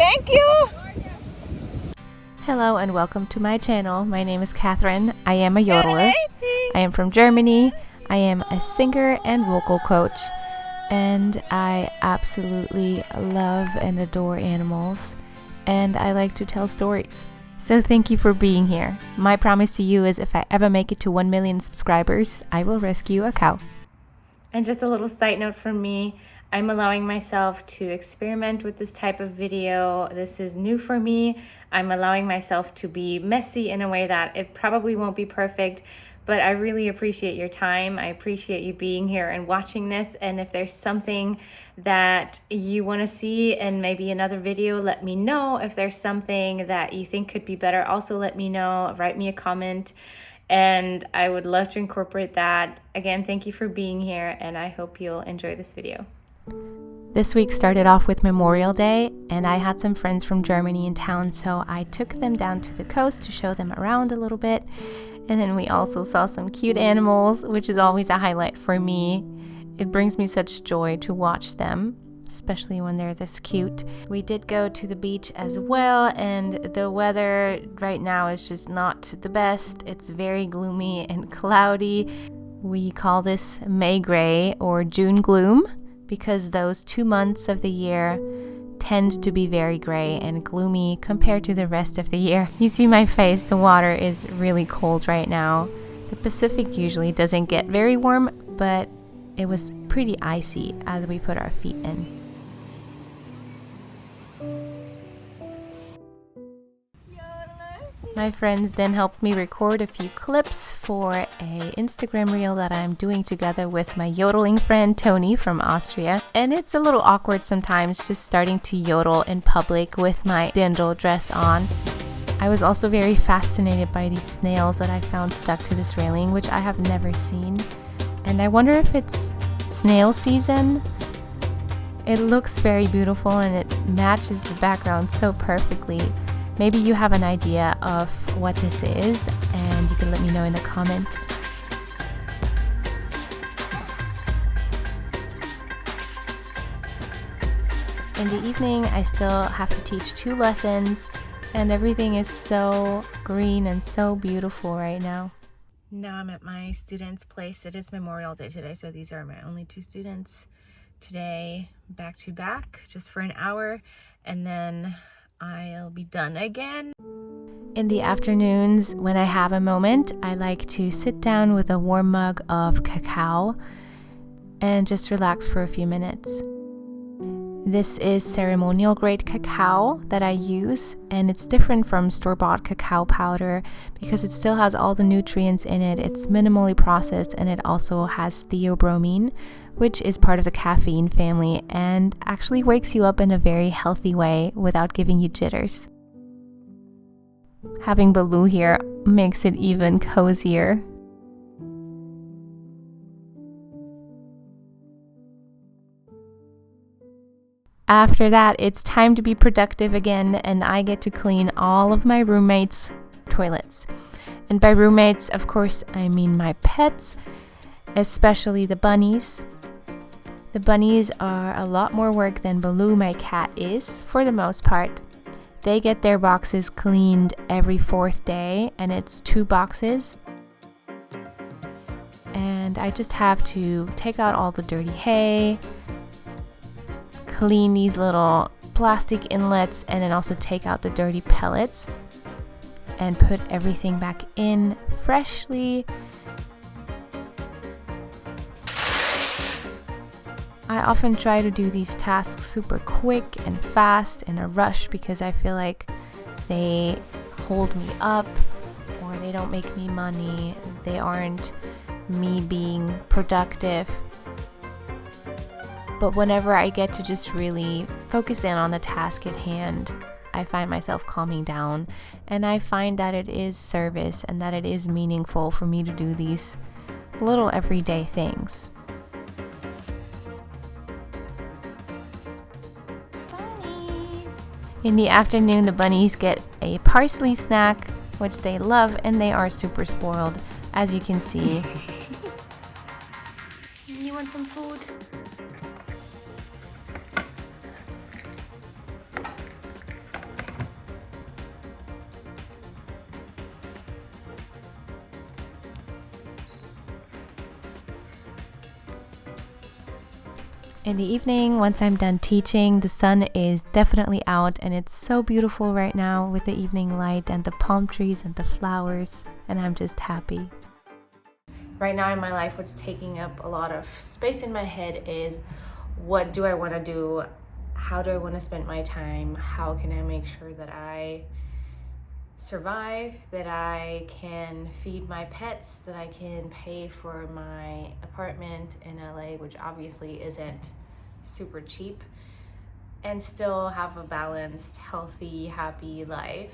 Thank you! Hello and welcome to my channel. My name is Catherine. I am a yodeler. I am from Germany. I am a singer and vocal coach. And I absolutely love and adore animals. And I like to tell stories. So thank you for being here. My promise to you is if I ever make it to 1 million subscribers, I will rescue a cow. And just a little side note from me, I'm allowing myself to experiment with this type of video. This is new for me. I'm allowing myself to be messy in a way that it probably won't be perfect, but I really appreciate your time. I appreciate you being here and watching this. And if there's something that you want to see in maybe another video, let me know. If there's something that you think could be better, also let me know. Write me a comment. And I would love to incorporate that. Again, thank you for being here, and I hope you'll enjoy this video. This week started off with Memorial Day, and I had some friends from Germany in town, so I took them down to the coast to show them around a little bit. And then we also saw some cute animals, which is always a highlight for me. It brings me such joy to watch them, especially when they're this cute. We did go to the beach as well, and the weather right now is just not the best. It's very gloomy and cloudy. We call this May gray or June gloom, because those 2 months of the year tend to be very gray and gloomy compared to the rest of the year. You see my face, the water is really cold right now. The Pacific usually doesn't get very warm, but it was pretty icy as we put our feet in. My friends then helped me record a few clips for a Instagram reel that I'm doing together with my yodeling friend Tony from Austria. And it's a little awkward sometimes just starting to yodel in public with my dirndl dress on. I was also very fascinated by these snails that I found stuck to this railing, which I have never seen. And I wonder if it's snail season. It looks very beautiful and it matches the background so perfectly. Maybe you have an idea of what this is, and you can let me know in the comments. In the evening, I still have to teach 2 lessons, and everything is so green and so beautiful right now. Now I'm at my students' place. It is Memorial Day today, so these are my only 2 students today, back to back, just for an hour, and then I'll be done again. In the afternoons, when I have a moment, I like to sit down with a warm mug of cacao and just relax for a few minutes. This is ceremonial grade cacao that I use, and it's different from store-bought cacao powder because it still has all the nutrients in it. It's minimally processed, and it also has theobromine, which is part of the caffeine family and actually wakes you up in a very healthy way without giving you jitters. Having Baloo here makes it even cozier. After that, it's time to be productive again, and I get to clean all of my roommates' toilets. And by roommates, of course, I mean my pets, especially the bunnies. The bunnies are a lot more work than Baloo, my cat, is, for the most part. They get their boxes cleaned every 4th day, and it's 2 boxes. And I just have to take out all the dirty hay, clean these little plastic inlets, and then also take out the dirty pellets and put everything back in freshly. I often try to do these tasks super quick and fast in a rush because I feel like they hold me up or they don't make me money. They aren't me being productive. But whenever I get to just really focus in on the task at hand, I find myself calming down, and I find that it is service and that it is meaningful for me to do these little everyday things. Bunnies. In the afternoon, the bunnies get a parsley snack, which they love, and they are super spoiled, as you can see. You want some food? In the evening, once I'm done teaching, the sun is definitely out and it's so beautiful right now with the evening light and the palm trees and the flowers, and I'm just happy. Right now in my life, what's taking up a lot of space in my head is, what do I want to do? How do I want to spend my time? How can I make sure that I survive, that I can feed my pets, that I can pay for my apartment in LA, which obviously isn't super cheap, and still have a balanced, healthy, happy life.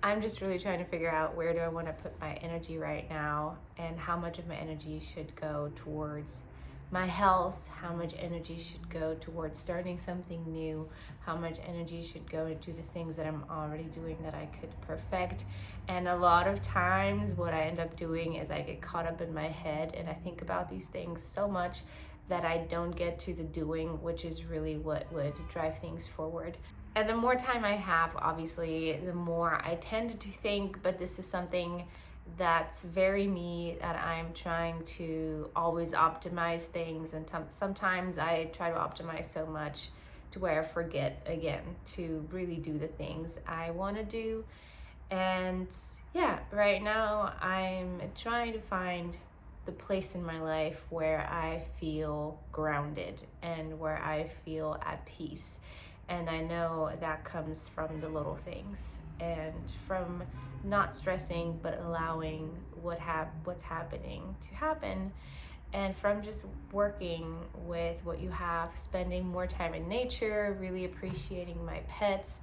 I'm just really trying to figure out, where do I want to put my energy right now, and how much of my energy should go towards my health, how much energy should go towards starting something new, how much energy should go into the things that I'm already doing that I could perfect. And a lot of times what I end up doing is I get caught up in my head and I think about these things so much that I don't get to the doing, which is really what would drive things forward. And the more time I have, obviously, the more I tend to think, but this is something that's very me, that I'm trying to always optimize things, and sometimes I try to optimize so much to where I forget again to really do the things I want to do. And yeah, right now I'm trying to find the place in my life where I feel grounded and where I feel at peace. And I know that comes from the little things and from not stressing, but allowing what's happening to happen, and from just working with what you have, spending more time in nature, really appreciating my pets,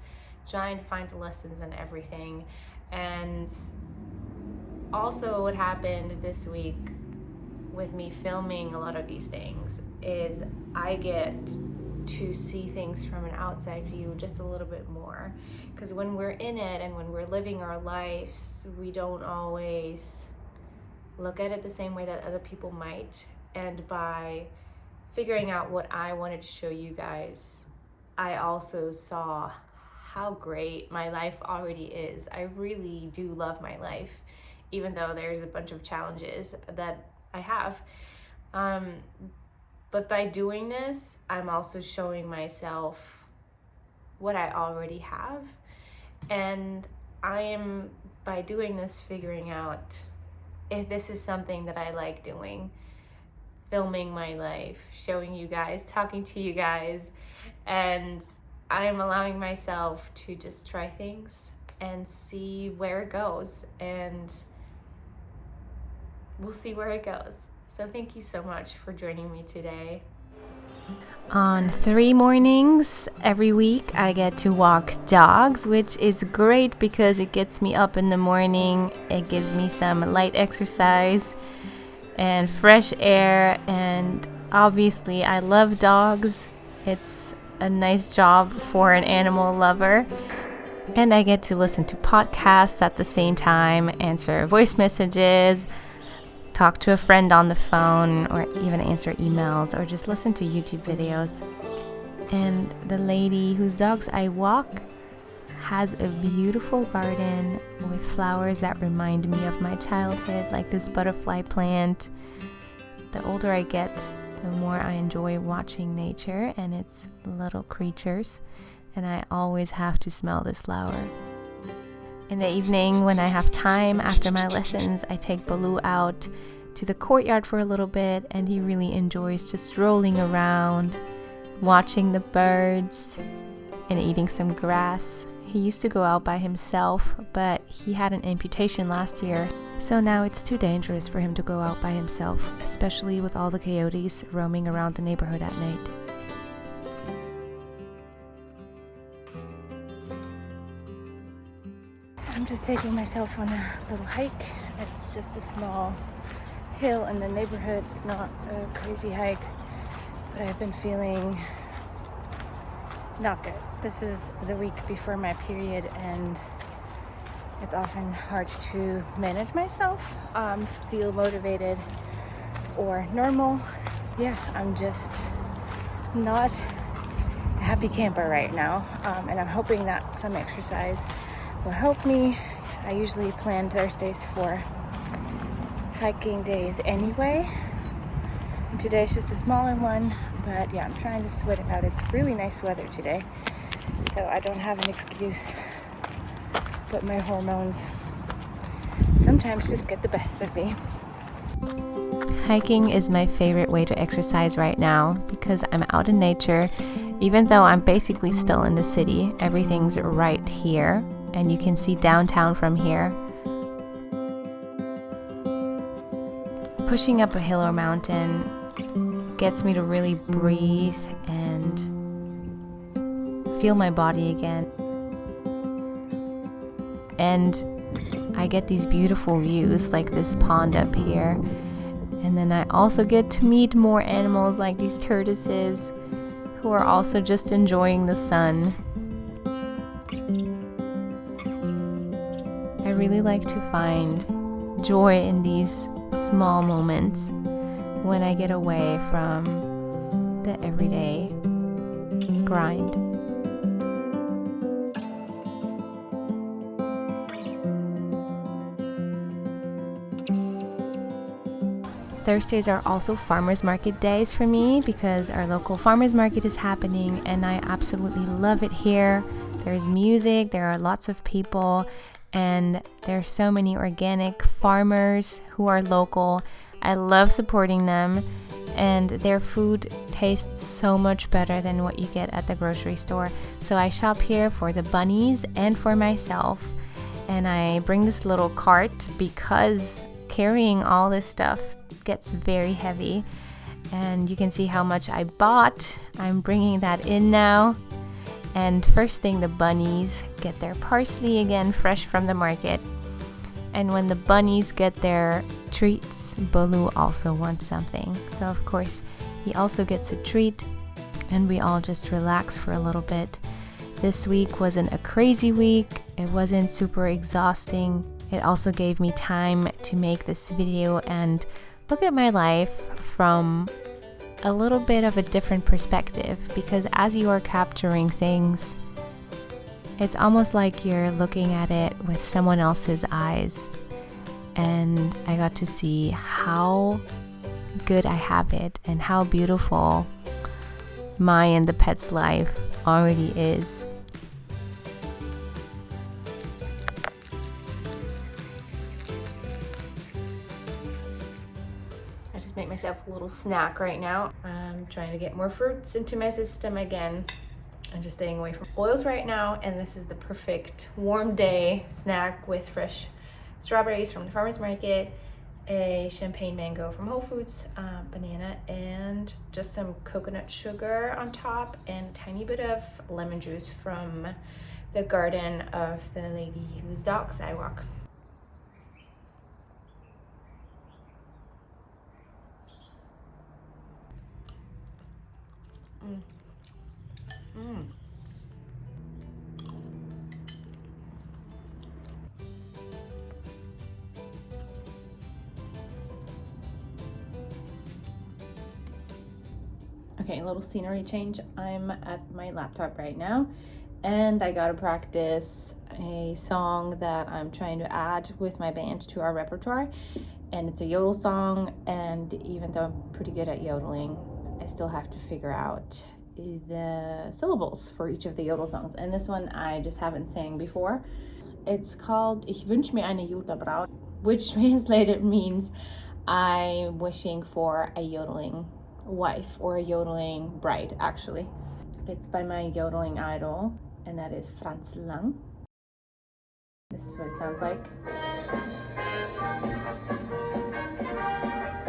trying to find the lessons in everything. And also what happened this week with me filming a lot of these things is I get to see things from an outside view just a little bit more, because when we're in it and when we're living our lives, we don't always look at it the same way that other people might. And by figuring out what I wanted to show you guys, I also saw how great my life already is. I really do love my life, even though there's a bunch of challenges that I have. But by doing this, I'm also showing myself what I already have. And I am, by doing this, figuring out if this is something that I like doing. Filming my life, showing you guys, talking to you guys. And I'm allowing myself to just try things and see where it goes. And we'll see where it goes. So thank you so much for joining me today. On 3 mornings every week, I get to walk dogs, which is great because it gets me up in the morning. It gives me some light exercise and fresh air. And obviously, I love dogs. It's a nice job for an animal lover. And I get to listen to podcasts at the same time, answer voice messages, talk to a friend on the phone, or even answer emails, or just listen to YouTube videos. And the lady whose dogs I walk has a beautiful garden with flowers that remind me of my childhood, like this butterfly plant. The older I get, the more I enjoy watching nature and its little creatures, and I always have to smell this flower. In the evening, when I have time after my lessons, I take Baloo out to the courtyard for a little bit, and he really enjoys just rolling around, watching the birds, and eating some grass. He used to go out by himself, but he had an amputation last year, so now it's too dangerous for him to go out by himself, especially with all the coyotes roaming around the neighborhood at night. I'm just taking myself on a little hike. It's just a small hill in the neighborhood. It's not a crazy hike, but I've been feeling not good. This is the week before my period, and it's often hard to manage myself, feel motivated or normal. Yeah, I'm just not a happy camper right now, and I'm hoping that some exercise will help me. I usually plan Thursdays for hiking days anyway, and today's just a smaller one, But yeah, I'm trying to sweat it out. It's really nice weather today, so I don't have an excuse. But my hormones sometimes just get the best of me. Hiking is my favorite way to exercise right now because I'm out in nature. Even though I'm basically still in the city, everything's right here, and you can see downtown from here. Pushing up a hill or mountain gets me to really breathe and feel my body again. And I get these beautiful views like this pond up here. And then I also get to meet more animals like these tortoises who are also just enjoying the sun. I really like to find joy in these small moments when I get away from the everyday grind. Thursdays are also farmers market days for me because our local farmers market is happening and I absolutely love it here. There's music, there are lots of people, and there are so many organic farmers who are local. I love supporting them, and their food tastes so much better than what you get at the grocery store. So I shop here for the bunnies and for myself, and I bring this little cart because carrying all this stuff gets very heavy, and you can see how much I bought. I'm bringing that in now. And first thing, the bunnies get their parsley again, fresh from the market. And when the bunnies get their treats, Bolu also wants something. So of course, he also gets a treat, and we all just relax for a little bit. This week wasn't a crazy week. It wasn't super exhausting. It also gave me time to make this video and look at my life from a little bit of a different perspective, because as you are capturing things, it's almost like you're looking at it with someone else's eyes. And I got to see how good I have it and how beautiful my and the pet's life already is. I just make myself a little snack right now. I'm trying to get more fruits into my system again. I'm just staying away from oils right now, and this is the perfect warm day snack with fresh strawberries from the farmer's market, a champagne mango from Whole Foods, banana, and just some coconut sugar on top, and a tiny bit of lemon juice from the garden of the lady whose dogs I walk. Okay, a little scenery change. I'm at my laptop right now, and I gotta practice a song that I'm trying to add with my band to our repertoire, and it's a yodel song. And even though I'm pretty good at yodeling, I still have to figure out the syllables for each of the yodel songs, and this one I just haven't sang before. It's called Ich wünsch mir eine Yodeler, which translated means I'm wishing for a yodeling wife, or a yodeling bride actually. It's by my yodeling idol, and that is Franz Lang. This is what it sounds like.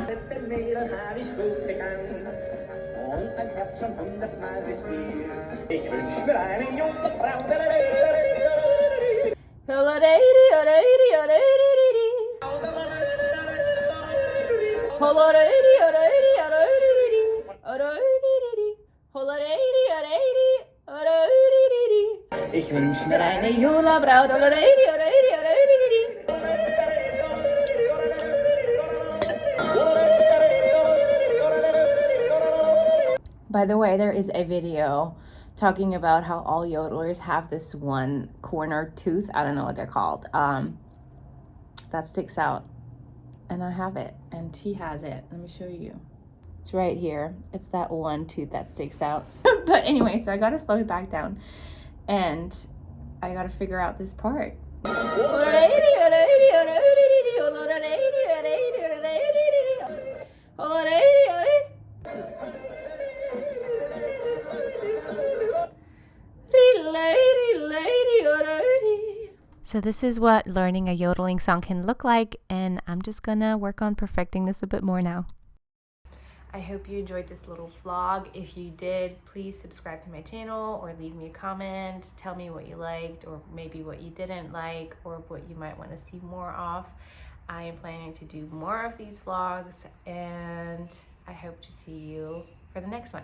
Mit dem Mädel hab ich gut gekannt und mein Herz schon 100-mal riskiert. Ich wünsch mir eine junge Frau. Ich wünsch mir eine junge Braut. By the way, there is a video talking about how all yodelers have this one corner tooth, I don't know what they're called, that sticks out, and I have it, and he has it. Let me show you. It's right here. It's that one tooth that sticks out. But anyway, so I gotta slow it back down and I gotta figure out this part. So this is what learning a yodeling song can look like, and I'm just gonna work on perfecting this a bit more now. I hope you enjoyed this little vlog. If you did, please subscribe to my channel or leave me a comment. Tell me what you liked or maybe what you didn't like or what you might want to see more of. I am planning to do more of these vlogs, and I hope to see you for the next one.